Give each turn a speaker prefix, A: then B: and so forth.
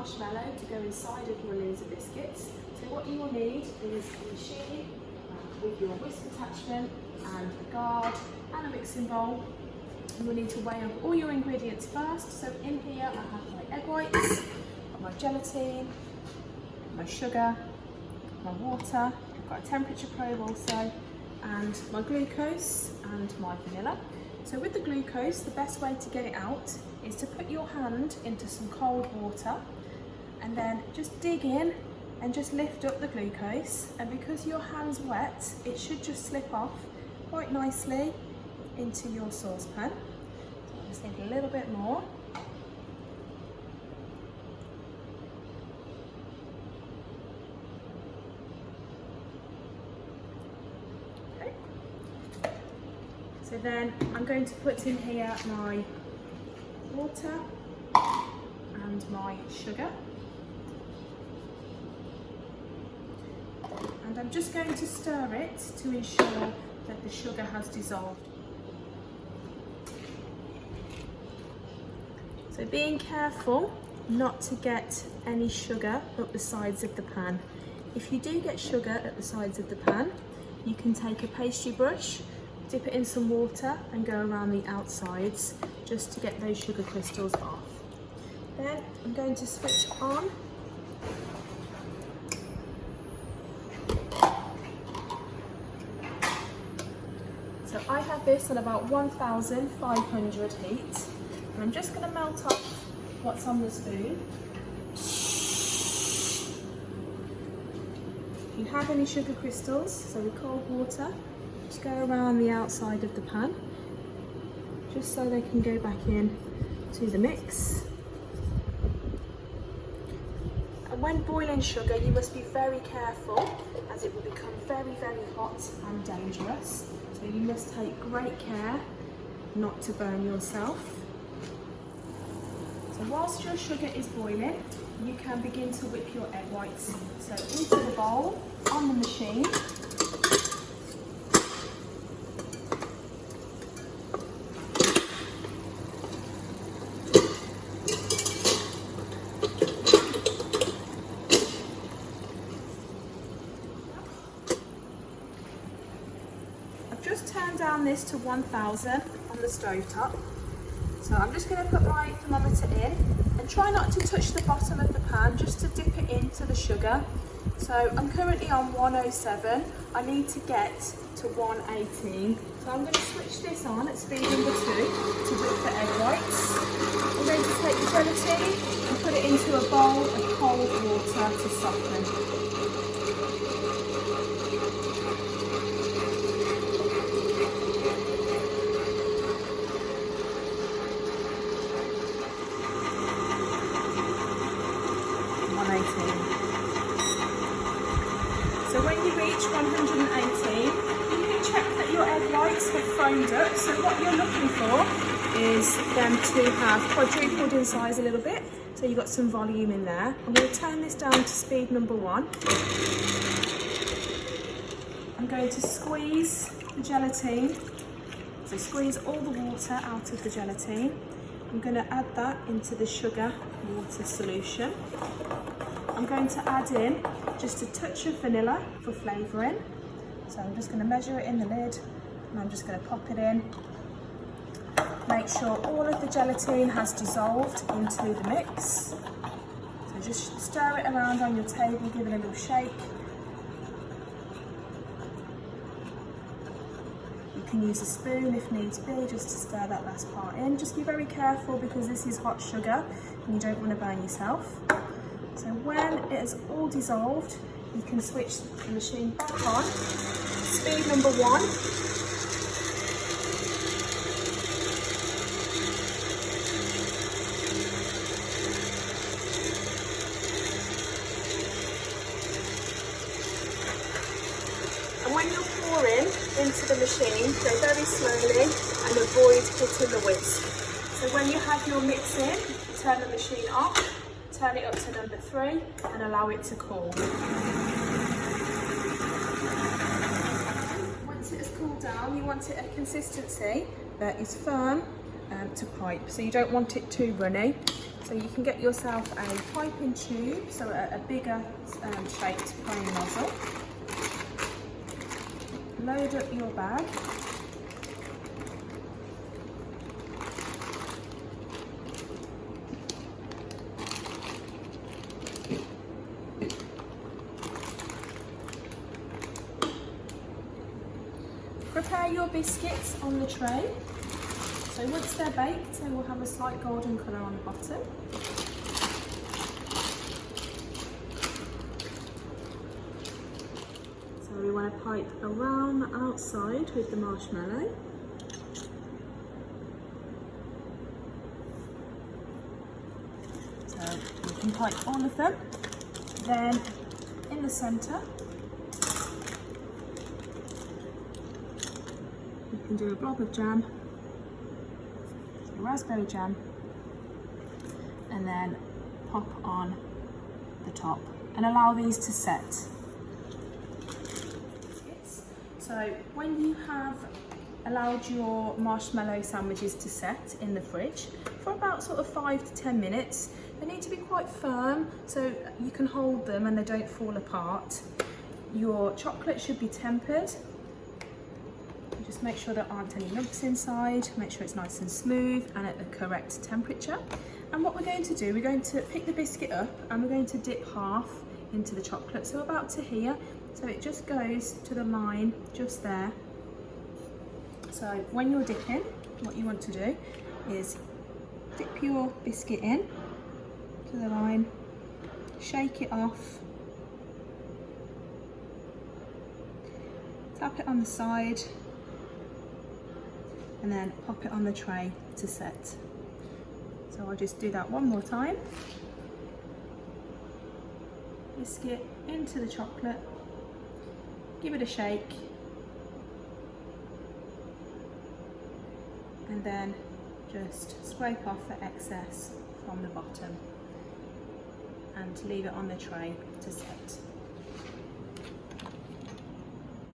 A: marshmallow to go inside of your Linzer biscuits. So what you will need is a machine with your whisk attachment and a guard and a mixing bowl. You will need to weigh up all your ingredients first. So in here I have my egg whites, my gelatine, my sugar, my water, I've got a temperature probe also, and my glucose and my vanilla. So with the glucose, the best way to get it out is to put your hand into some cold water and then just dig in and just lift up the glucose, and because your hand's wet, it should just slip off quite nicely into your saucepan. So I just need a little bit more. Okay. So then I'm going to put in here my water and my sugar. And I'm just going to stir it to ensure that the sugar has dissolved. So being careful not to get any sugar up the sides of the pan. If you do get sugar at the sides of the pan, you can take a pastry brush, dip it in some water and go around the outsides just to get those sugar crystals off. Then I'm going to switch on . So I have this on about 1500 heat, and I'm just going to melt off what's on the spoon. If you have any sugar crystals, so with cold water, just go around the outside of the pan, just so they can go back in to the mix. And when boiling sugar, you must be very careful, as it will become very, very hot and dangerous. So you must take great care not to burn yourself. So whilst your sugar is boiling, you can begin to whip your egg whites. So into the bowl, on the machine. Just turn down this to 1000 on the stove top. So I'm just going to put my thermometer in and try not to touch the bottom of the pan, just to dip it into the sugar. So I'm currently on 107. I need to get to 118. So I'm going to switch this on at speed number 2 to whip the egg whites. I'm going to take the gelatine and put it into a bowl of cold water to soften. So when you reach 118, you can check that your egg whites have foamed up. So what you're looking for is them to have quadrupled in size a little bit. So you've got some volume in there. I'm going to turn this down to speed number 1. I'm going to squeeze the gelatine. So squeeze all the water out of the gelatine. I'm going to add that into the sugar water solution. I'm going to add in just a touch of vanilla for flavouring. So I'm just going to measure it in the lid and I'm just going to pop it in. Make sure all of the gelatine has dissolved into the mix. So just stir it around on your table, give it a little shake. You can use a spoon if needs be, just to stir that last part in. Just be very careful because this is hot sugar and you don't want to burn yourself. So when it is all dissolved, you can switch the machine back on. Speed number 1. And when you're pouring into the machine, go very slowly and avoid hitting the whisk. So when you have your mix in, turn the machine off. Turn it up to number 3 and allow it to cool. Once it has cooled down, you want it at consistency that is firm to pipe. So you don't want it too runny. So you can get yourself a piping tube, so a bigger shaped plain nozzle. Load up your bag. Prepare your biscuits on the tray. So once they're baked, they will have a slight golden colour on the bottom. So we want to pipe around the outside with the marshmallow. So you can pipe all of them. Then in the centre, you can do a blob of jam, raspberry jam, and then pop on the top and allow these to set. So when you have allowed your marshmallow sandwiches to set in the fridge for about sort of 5 to 10 minutes, they need to be quite firm so you can hold them and they don't fall apart. Your chocolate should be tempered. Just make sure there aren't any lumps inside, make sure it's nice and smooth and at the correct temperature. And what we're going to do, we're going to pick the biscuit up and we're going to dip half into the chocolate, so about to here, so it just goes to the line just there. So when you're dipping, what you want to do is dip your biscuit in to the line, shake it off, tap it on the side, and then pop it on the tray to set. So I'll just do that one more time. Biscuit into the chocolate, give it a shake, and then just scrape off the excess from the bottom and leave it on the tray to set.